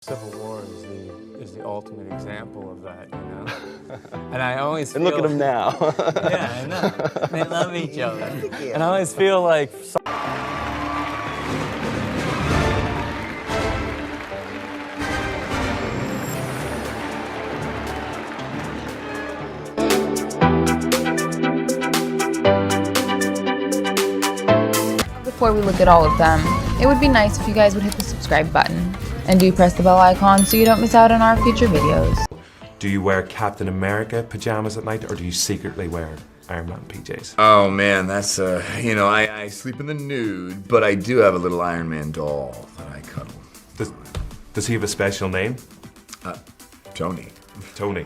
Civil War is the ultimate example of that, you know. And I always feel, and look at them now. yeah, I know. They love each other, and I always feel like. Before we look at all of them, it would be nice if you guys would hit the subscribe button and do press the bell icon so you don't miss out on our future videos. Do you wear Captain America pajamas at night, or do you secretly wear Iron Man PJs? Oh man, that's you know, I sleep in the nude, but I do have a little Iron Man doll that I cuddle. Does he have a special name? Tony. Tony.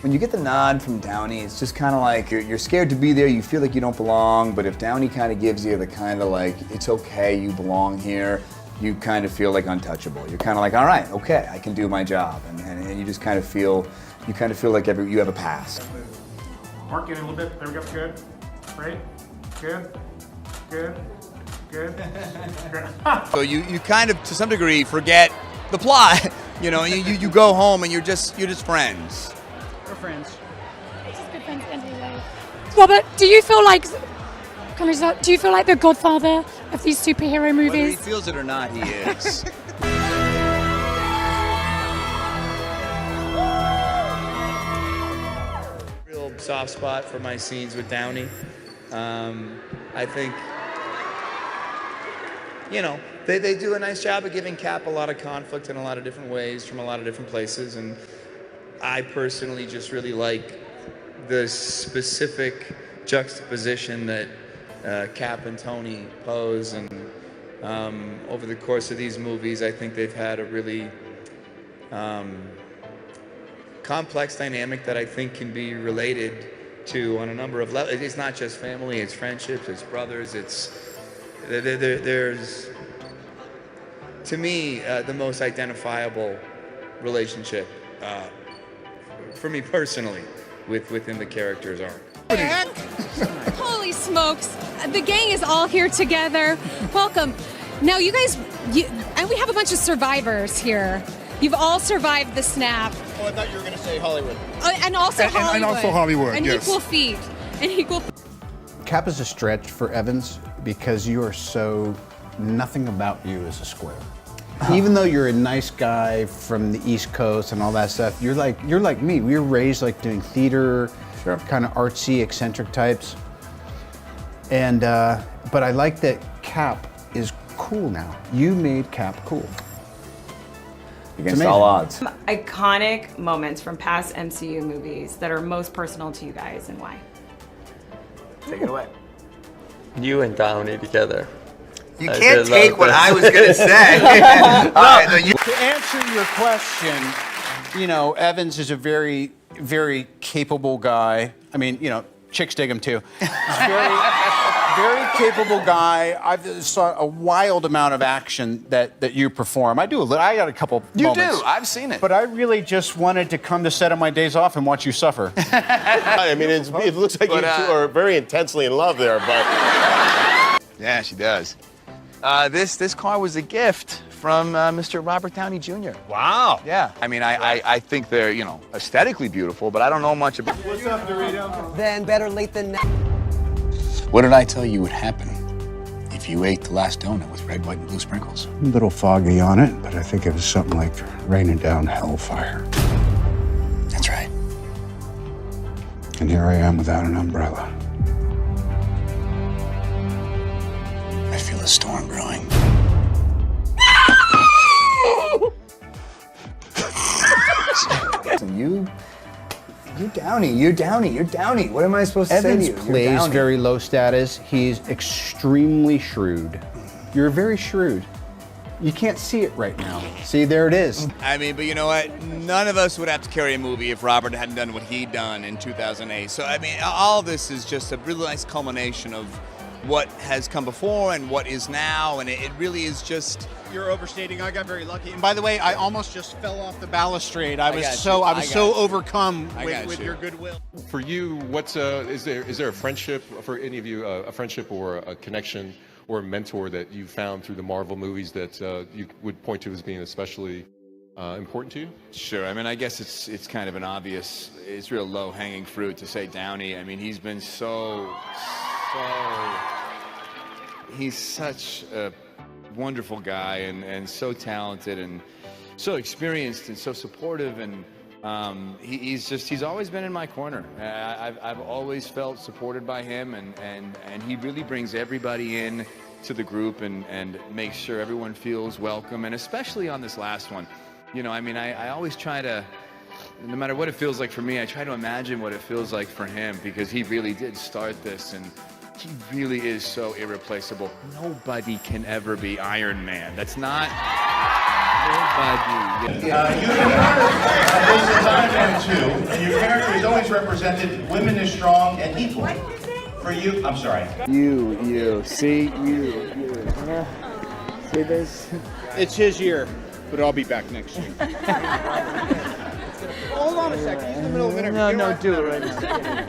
When you get the nod from Downey, it's just kind of like you're scared to be there, you feel like you don't belong, but if Downey kind of gives you the kind of like, it's okay, you belong here, you kind of feel like untouchable. You're kind of like, all right, okay, I can do my job, and you just kind of feel, like you have a pass. Mark in a little bit, there we go, good, right, good, good, good. So you kind of, to some degree, forget the plot, you know, you go home and you're just friends. We're friends. Just good friends at the end of the day. Robert, do you feel like the godfather of these superhero movies? Whether he feels it or not, he is. Real soft spot for my scenes with Downey. I think, you know, they do a nice job of giving Cap a lot of conflict in a lot of different ways from a lot of different places, and I personally just really like the specific juxtaposition that Cap and Tony pose, and over the course of these movies, I think they've had a really complex dynamic that I think can be related to on a number of levels. It's not just family, it's friendships, it's brothers, there's, to me, the most identifiable relationship for me personally within the character's arc. Holy smokes, the gang is all here together. Welcome. Now you guys, and we have a bunch of survivors here. You've all survived the snap. Oh, I thought you were going to say Hollywood. And also Hollywood. And also Hollywood, an yes. Equal feat. An equal. Cap is a stretch for Evans because you are so, nothing about you is a square. Even though you're a nice guy from the East Coast and all that stuff, you're like me. We were raised like doing theater, kind of artsy, eccentric types. And but I like that Cap is cool now. You made Cap cool. Against all odds. Iconic moments from past MCU movies that are most personal to you guys, and why? Take it away. You and Downey together. You can't take what I was going to say. To answer your question, you know, Evans is a very, very capable guy. I mean, you know, chicks dig him too. Very capable guy. I've saw a wild amount of action that you perform. I do a little. I got a couple moments. You do. I've seen it. But I really just wanted to come to set on my days off and watch you suffer. I mean, it looks like you two are very intensely in love there, but... Yeah, she does. This car was a gift from Mr. Robert Downey Jr. Wow. Yeah. I mean, I think they're, you know, aesthetically beautiful, but I don't know much about. What's up, Dorito? Then better late than never. What did I tell you would happen if you ate the last donut with red, white, and blue sprinkles? A little foggy on it, but I think it was something like raining down hellfire. That's right. And here I am without an umbrella. I feel a storm brewing. You're Downey. What am I supposed to say to you? Evans plays very low status. He's extremely shrewd. You're very shrewd. You can't see it right now. See, there it is. I mean, but you know what? None of us would have to carry a movie if Robert hadn't done what he'd done in 2008. So, I mean, all this is just a really nice culmination of what has come before and what is now, and it really is just... You're overstating. I got very lucky. And by the way, I almost just fell off the balustrade. I was got so you. overcome with your goodwill. For you, what's is there a friendship for any of you, a friendship or a connection or a mentor that you found through the Marvel movies that you would point to as being especially important to you? Sure. I mean, I guess it's kind of an obvious, it's real low-hanging fruit to say Downey. I mean, he's been he's such a wonderful guy and so talented and so experienced and so supportive, and he's always been in my corner. I've always felt supported by him, and he really brings everybody in to the group and makes sure everyone feels welcome, and especially on this last one. You know, I mean, I always try to, no matter what it feels like for me, I try to imagine what it feels like for him, because he really did start this, and he really is so irreplaceable. Nobody can ever be Iron Man. That's not nobody. You this is Iron Man 2, and your character has always represented women as strong and equal. For you, I'm sorry. See this? It's his year, but I'll be back next year. Hold on a second. He's in the middle of an interview. No, do it right now.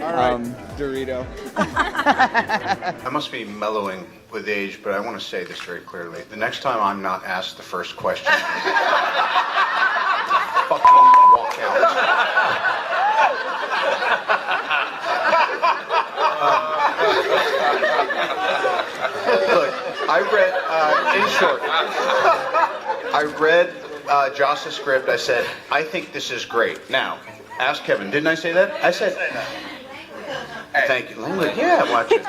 All right, Dorito. I must be mellowing with age, but I want to say this very clearly. The next time I'm not asked the first question, fucking walk out. Look, I read Joss's script. I said, I think this is great. Now, ask Kevin. Didn't I say that? I said, thank you. Like, yeah, watch it.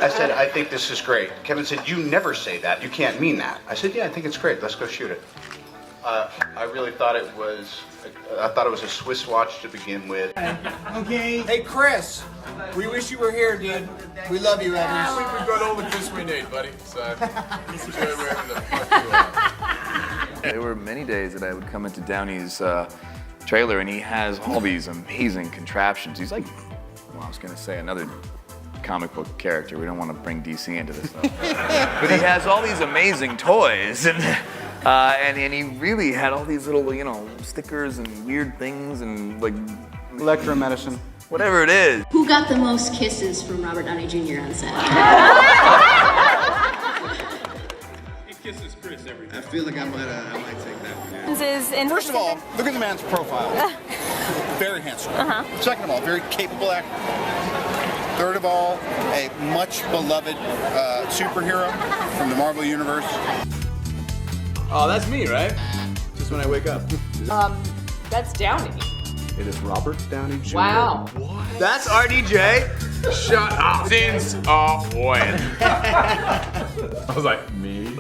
I said, I think this is great. Kevin said, you never say that. You can't mean that. I said, yeah, I think it's great. Let's go shoot it. I really thought it was a Swiss watch to begin with. Okay. Hey, Chris, we wish you were here, dude. We love you, Evans. I think we've got all the kiss we need, buddy. So, this is where we're having the fuck. There were many days that I would come into Downey's trailer, and he has all these amazing contraptions. He's like, well, I was going to say another comic book character. We don't want to bring DC into this stuff. But he has all these amazing toys, and he really had all these little, you know, stickers and weird things and like electromedicine. Whatever it is. Who got the most kisses from Robert Downey Jr. on set? He kisses Chris every day. I feel like I might take that one. First of all, look at the man's profile. Very handsome. Second of all, very capable actor. Third of all, a much beloved superhero from the Marvel Universe. Oh, that's me, right? Just when I wake up. That's Downey. It is Robert Downey Jr. Wow. That's RDJ? Shut up. Since when? I was like, me?